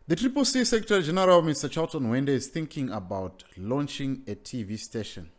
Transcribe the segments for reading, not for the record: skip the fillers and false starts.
The CCC Secretary General, Mr. Charlton Hwende, is thinking about launching a TV station.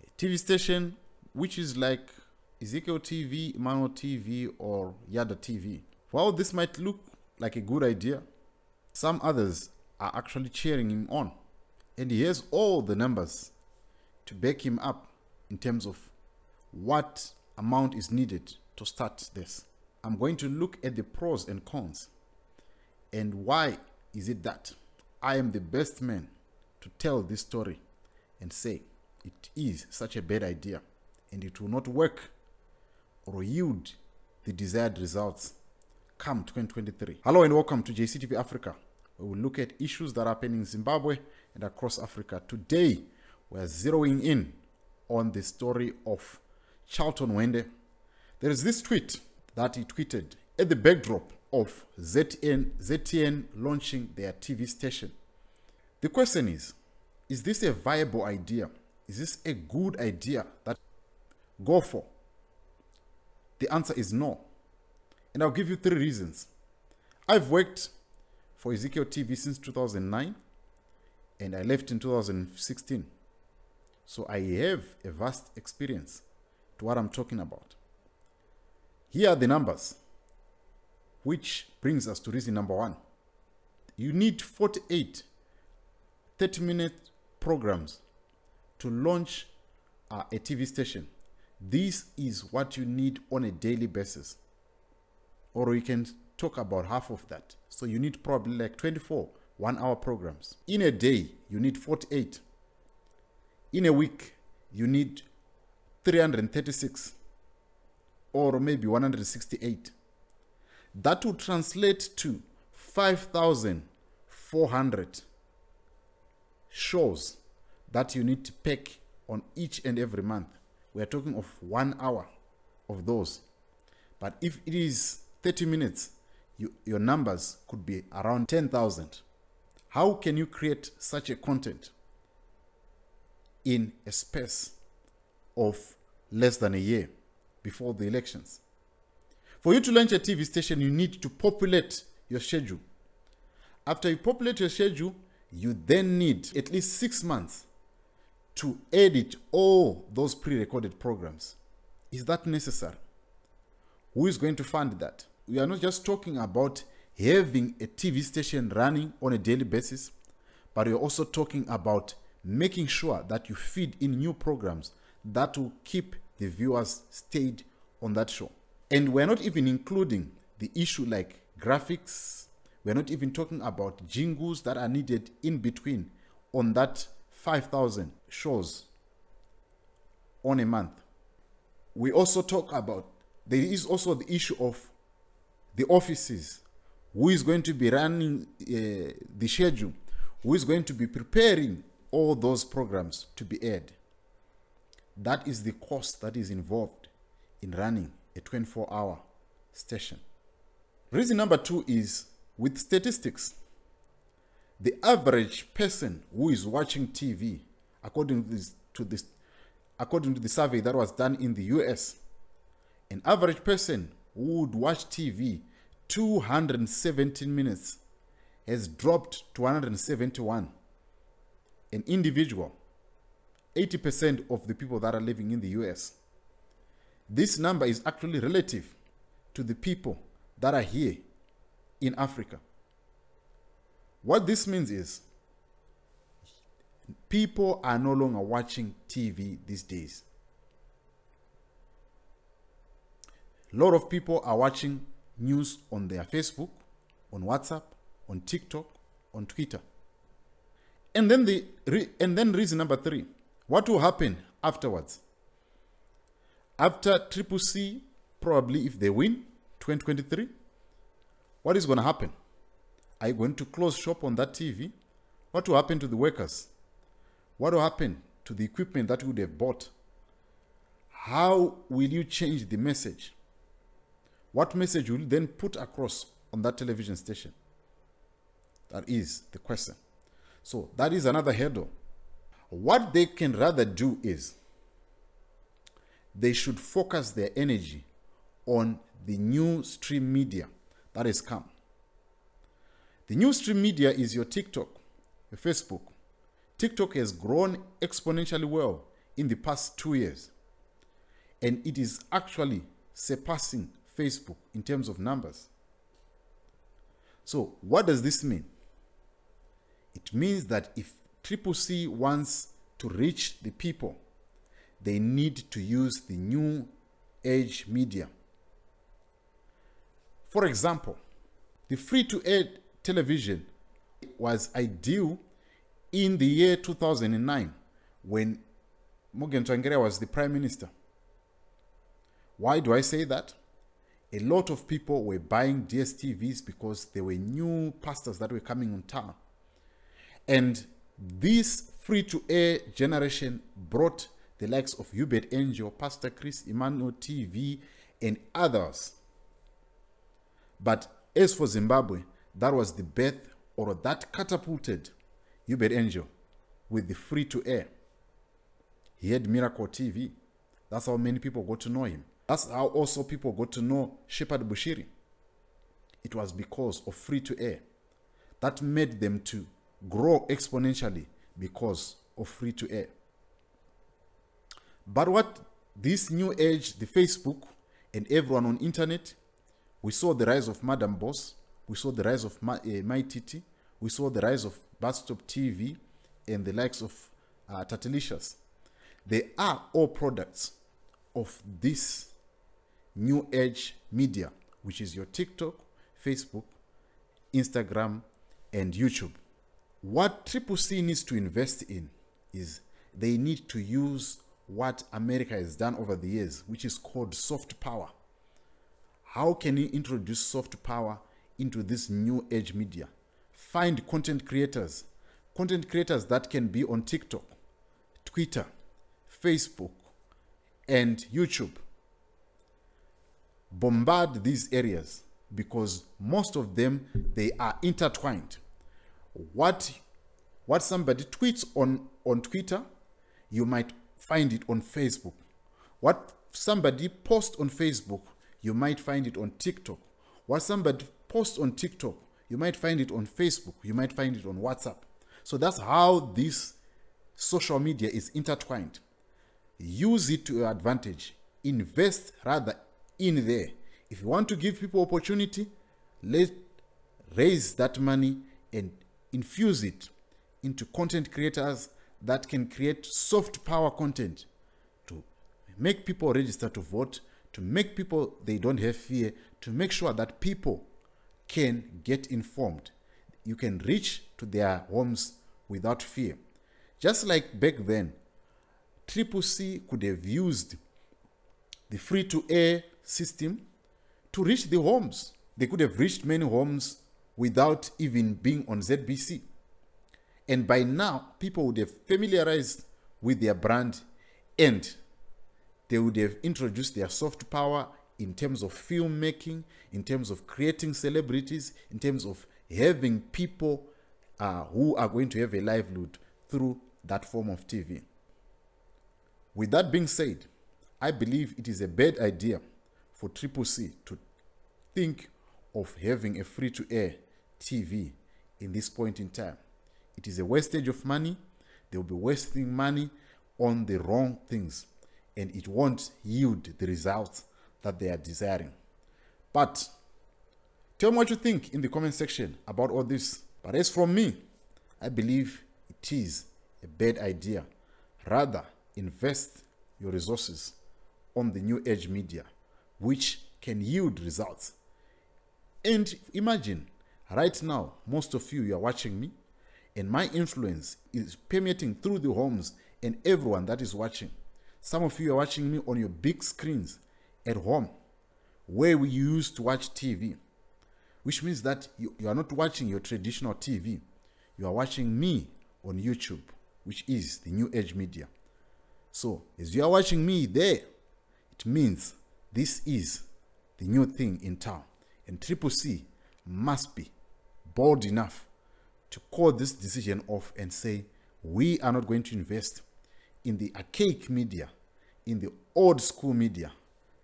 A TV station which is like Ezekiel TV, Emmanuel TV, or Yada TV. While this might look like a good idea, some others are actually cheering him on. And he has all the numbers to back him up in terms of what amount is needed to start this. I'm going to look at the pros and cons. And why is it that I am the best man to tell this story and say it is such a bad idea and it will not work or yield the desired results come 2023. Hello and welcome to JCTV Africa, where we look at issues that are happening in Zimbabwe and across Africa. Today, we're zeroing in on the story of Charlton Hwende. There is this tweet that he tweeted at the backdrop of ZTN launching their TV station. The question is this a viable idea? Is this a good idea that go for? The answer is no. And I'll give you 3 reasons. I've worked for Ezekiel TV since 2009 and I left in 2016. So I have a vast experience to what I'm talking about. Here are the numbers, which brings us to reason number 1. You need 48 30-minute programs to launch a TV station. This is what you need on a daily basis. Or you can talk about half of that. So you need probably like 24 one-hour programs. In a day, you need 48. In a week, you need 336 or maybe 168. That would translate to 5,400 shows that you need to pack on each and every month. We are talking of 1 hour of those. But if it is 30 minutes, your numbers could be around 10,000. How can you create such a content in a space of less than a year before the elections? For you to launch a TV station, you need to populate your schedule. After you populate your schedule, you then need at least 6 months to edit all those pre-recorded programs. Is that necessary? Who is going to fund that? We are not just talking about having a TV station running on a daily basis, but we're also talking about making sure that you feed in new programs that will keep the viewers stayed on that show. And we're not even including the issue like graphics. We're not even talking about jingles that are needed in between on that 5,000 shows on a month. We also talk about, there is also the issue of the offices. Who is going to be running the schedule? Who is going to be preparing all those programs to be aired? That is the cost that is involved in running a 24-hour station. Reason number 2 is with statistics. The average person who is watching TV, according to the survey that was done in the US, an average person who would watch TV 217 minutes has dropped to 171. An individual, 80% of the people that are living in the US. This number is actually relative to the people that are here in Africa. What this means is people are no longer watching TV these days. A lot of people are watching news on their Facebook, on WhatsApp, on TikTok, on Twitter. And then reason number 3, what will happen afterwards? After CCC, probably if they win 2023, what is going to happen? Are you going to close shop on that TV? What will happen to the workers? What will happen to the equipment that you would have bought? How will you change the message? What message will you then put across on that television station? That is the question. So that is another hurdle. What they can rather do is they should focus their energy on the new stream media that has come. The new stream media is your TikTok, your Facebook. TikTok has grown exponentially well in the past 2 years, and it is actually surpassing Facebook in terms of numbers. So what does this mean? It means that if CCC wants to reach the people, they need to use the new age media. For example, the free-to-air television was ideal in the year 2009 when Morgan Tsvangirai was the Prime Minister. Why do I say that? A lot of people were buying DSTVs because there were new pastors that were coming on town. And this free-to-air generation brought the likes of Hubert Angel, Pastor Chris, Emmanuel TV, and others. But as for Zimbabwe, that was the birth, or that catapulted Hubert Angel with the free-to-air. He had Miracle TV. That's how many people got to know him. That's how also people got to know Shepherd Bushiri. It was because of free-to-air. That made them to grow exponentially because of free-to-air. But what this new age, the Facebook and everyone on internet, we saw the rise of Madam Boss, we saw the rise of MyTT, we saw the rise of Bastop TV and the likes of Tatilicious. They are all products of this new age media, which is your TikTok, Facebook, Instagram, and YouTube. What CCC needs to invest in is they need to use what America has done over the years, which is called soft power. How can you introduce soft power into this new age media? Find content creators that can be on TikTok, Twitter, Facebook, and YouTube. Bombard these areas because most of them, they are intertwined. What somebody tweets on Twitter, you might find it on Facebook. What somebody posts on Facebook, you might find it on TikTok. What somebody posts on TikTok, you might find it on Facebook. You might find it on WhatsApp. So that's how this social media is intertwined. Use it to your advantage. Invest rather in there. If you want to give people opportunity, let's raise that money and infuse it into content creators that can create soft power content to make people register to vote, to make people they don't have fear, to make sure that people can get informed. You can reach to their homes without fear. Just like back then, CCC could have used the free-to-air system to reach the homes. They could have reached many homes without even being on ZBC. And by now, people would have familiarized with their brand and they would have introduced their soft power in terms of filmmaking, in terms of creating celebrities, in terms of having people who are going to have a livelihood through that form of TV. With that being said, I believe it is a bad idea for CCC to think of having a free-to-air TV in this point in time. It is a wastage of money. They will be wasting money on the wrong things, and it won't yield the results that they are desiring. But tell me what you think in the comment section about all this. But as from me, I believe it is a bad idea. Rather, invest your resources on the new age media, which can yield results. And imagine, right now, most of you are watching me, and my influence is permeating through the homes and everyone that is watching. Some of you are watching me on your big screens at home, where we used to watch TV, which means that you are not watching your traditional TV. You are watching me on YouTube, which is the new age media. So as you are watching me there, it means this is the new thing in town. And CCC must be bold enough to call this decision off and say, we are not going to invest in the archaic media, in the old school media.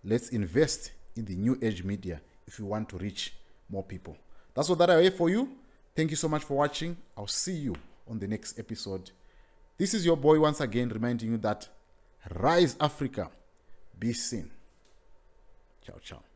Let's invest in the new age media if we want to reach more people. That's what I have for you. Thank you so much for watching. I'll see you on the next episode. This is your boy once again reminding you that rise Africa, be seen. Ciao, ciao.